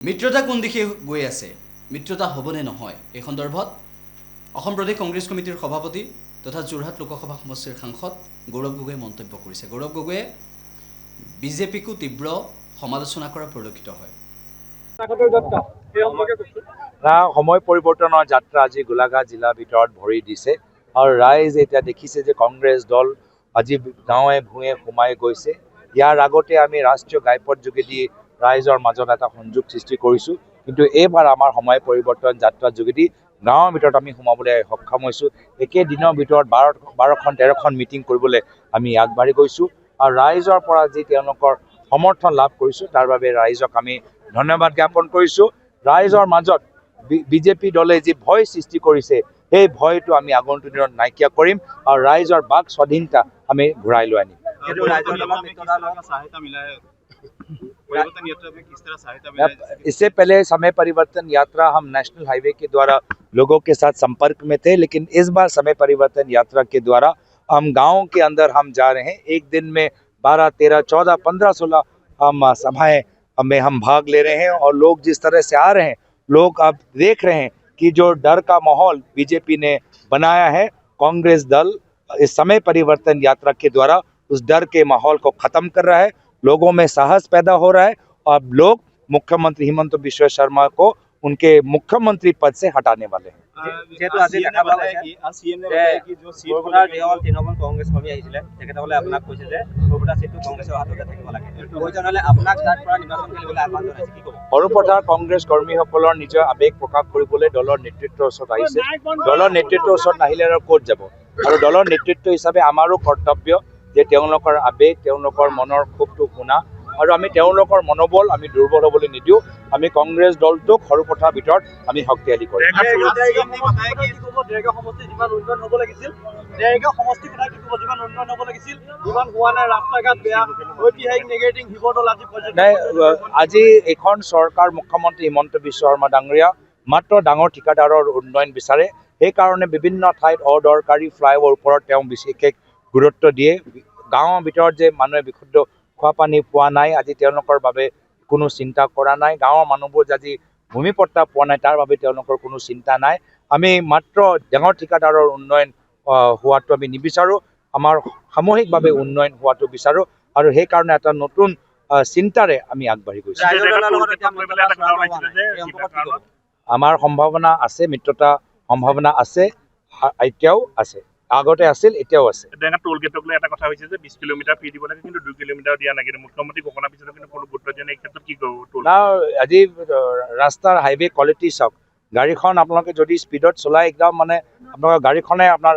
মিত্ৰতা কোন দিশে গৈ আছে মিত্ৰতা হ'বনে নহয় এই সন্দৰ্ভত অসম প্ৰদেশ কংগ্ৰেছ কমিটিৰ সভাপতি তথা যোৰহাট লোকসভা সমষ্টিৰ সাংসদ গৌৰৱ গগৈয়ে মন্তব্য কৰিছে গৌৰৱ গগৈয়ে বিজেপিকো তীব্ৰ সমালোচনা কৰা পৰিলক্ষিত হয় সময় পৰিৱৰ্তনৰ যাত্ৰা আজি গোলাঘাট জিলাৰ ভিতৰত ভৰি দিছে আৰু ৰাইজ এতিয়া দেখিছে যে কংগ্ৰেছ দল আজি গাঁৱে ভূঞে সোমাই গৈছে ইয়াৰ আগতে আমি ৰাষ্ট্ৰীয় ঘাইপথ যোগেদি ৰাইজৰ মাজত এটা সংযোগ সৃষ্টি কৰিছোঁ কিন্তু এইবাৰ আমাৰ সময় পৰিৱৰ্তন যাত্ৰাৰ যোগেদি গাঁৱৰ ভিতৰত আমি সোমাবলৈ সক্ষম হৈছোঁ একে দিনৰ ভিতৰত 12-13খন মিটিং কৰিবলৈ আমি আগবাঢ়ি গৈছোঁ আৰু ৰাইজৰ পৰা যি তেওঁলোকৰ সমৰ্থন লাভ কৰিছোঁ তাৰ বাবে ৰাইজক আমি ধন্যবাদ জ্ঞাপন কৰিছোঁ ৰাইজৰ মাজত বিজেপি দলে যি ভয় সৃষ্টি কৰিছে সেই ভয়টো আমি আগন্তুক দিনত নাইকিয়া কৰিম আৰু ৰাইজৰ বাক স্বাধীনতা আমি ঘূৰাই লৈ আনিম इससे पहले समय परिवर्तन यात्रा हम नेशनल हाईवे के द्वारा लोगों के साथ संपर्क में थे लेकिन इस बार समय परिवर्तन यात्रा के द्वारा हम गाँव के अंदर हम जा रहे हैं एक दिन में 12, 13, 14, 15, 16 हम सभाएं में हम भाग ले रहे हैं और लोग जिस तरह से आ रहे हैं लोग अब देख रहे हैं कि जो डर का माहौल बीजेपी ने बनाया है कांग्रेस दल इस समय परिवर्तन यात्रा के द्वारा उस डर के माहौल को खत्म कर रहा है लोगों में साहस पैदा हो रहा है और लोग मुख्यमंत्री हिमंत बिश्व शर्मा को उनके मुख्यमंत्री पद से हटाने वाले हैं সৰুপথাৰ কংগ্ৰেছ কৰ্মীসকলৰ নিজৰ আবেগ প্ৰকাশ কৰিবলৈ দলৰ নেতৃত্বৰ ওচৰত আহিছে দলৰ নেতৃত্বৰ ওচৰত নাহিলে আৰু ক'ত যাব আৰু দলৰ নেতৃত্ব হিচাপে আমাৰো কৰ্তব্য যে তেওঁলোকৰ আবেগ তেওঁলোকৰ মনৰ ক্ষোভটো শুনা আৰু আমি তেওঁলোকৰ মনোবল আমি দুৰ্বল হ'বলৈ নিদিওঁ আমি কংগ্ৰেছ দলটোক সৰুপথাৰ ভিতৰত আমি শক্তিশালী কৰিম আজি এখন চৰকাৰ মুখ্যমন্ত্ৰী হিমন্ত বিশ্ব শৰ্মা ডাঙৰীয়া মাত্ৰ ডাঙৰ ঠিকাদাৰৰ উন্নয়ন বিচাৰে সেইকাৰণে বিভিন্ন ঠাইত অদৰকাৰী ফ্লাইঅভাৰৰ ওপৰত তেওঁ বিশেষ গুৰুত্ব দিয়ে গাঁৱৰ ভিতৰত যে মানুহে বিশুদ্ধ খোৱা পানী পোৱা নাই আজি তেওঁলোকৰ বাবে কোনো চিন্তা কৰা নাই গাঁৱৰ মানুহবোৰ আজি ভূমিপট্টা পোৱা নাই তাৰ বাবে তেওঁলোকৰ কোনো চিন্তা নাই আমি মাত্ৰ ডাঙৰ ঠিকাদাৰৰ উন্নয়ন হোৱাটো আমি নিবিচাৰোঁ আমাৰ সামূহিকভাৱে উন্নয়ন হোৱাটো বিচাৰোঁ আৰু সেইকাৰণে এটা নতুন চিন্তাৰে আমি আগবাঢ়ি গৈছোঁ আমাৰ সম্ভাৱনা আছে মিত্ৰতা সম্ভাৱনা আছে এতিয়াও আছে আগতে আছিল এতিয়াও আছে টোল গেটক লৈ এটা কথা হৈছে যে 20 কিলোমিটাৰ ফ্ৰী দিব লাগে কিন্তু 2 কিলোমিটাৰ দিয়া নাই কিন্তু মুখ্যমন্ত্ৰী ঘোষণা পিছত কিন্তু কোনো গুৰুত্ব দিয়া নাই এই ক্ষেত্ৰত কি কৰিব টোল আজি ৰাস্তাৰ হাইৱে কোৱালিটি চাওক গাড়ীখন আপোনালোকে যদি স্পীডত চলাই একদম মানে আপোনাৰ গাড়ীখনে আপোনাৰ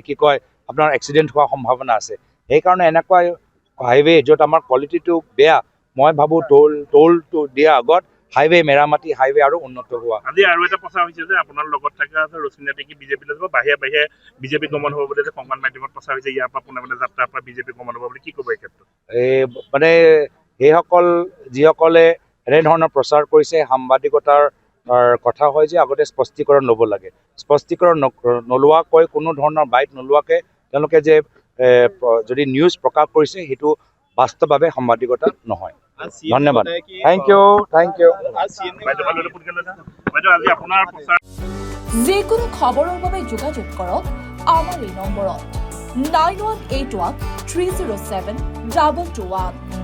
কি কয় আপোনাৰ এক্সিডেণ্ট হোৱাৰ সম্ভাৱনা আছে সেইকাৰণে এনেকুৱা হাইৱে য'ত আমাৰ কোৱালিটিটো বেয়া মই ভাবোঁ টোলটো দিয়াৰ আগত হাইৱে মেৰামতি হাইৱে আৰু উন্নত হোৱা আজি আৰু এটা প্ৰচাৰ হৈছে যে আপোনাৰ লগত থকা ৰচুনীয়া টেকি বিজেপিলৈ যাব বাহিৰে বাহিৰে বিজেপি গমন হ'ব বুলি যে সংবাদ মাধ্যমত প্ৰচাৰ হৈছে ইয়াৰ পৰা পোনে যাত্ৰাৰ পৰা বিজেপি গমন হ'ব বুলি কি ক'ব এই ক্ষেত্ৰত মানে সেইসকল যিসকলে এনেধৰণৰ প্ৰচাৰ কৰিছে সাংবাদিকতাৰ কথা হয় যে আগতে স্পষ্টীকৰণ ল'ব লাগে স্পষ্টীকৰণ নোলোৱাকৈ কোনো ধৰণৰ বাইট নোলোৱাকৈ তেওঁলোকে যে যদি নিউজ প্ৰকাশ কৰিছে সেইটো বাস্তৱভাৱে সাংবাদিকতা নহয় ধন্যবাদ থেংক ইউ যিকোনো খবৰৰ বাবে যোগাযোগ কৰক আমাৰ এই নম্বৰত 9181 307 221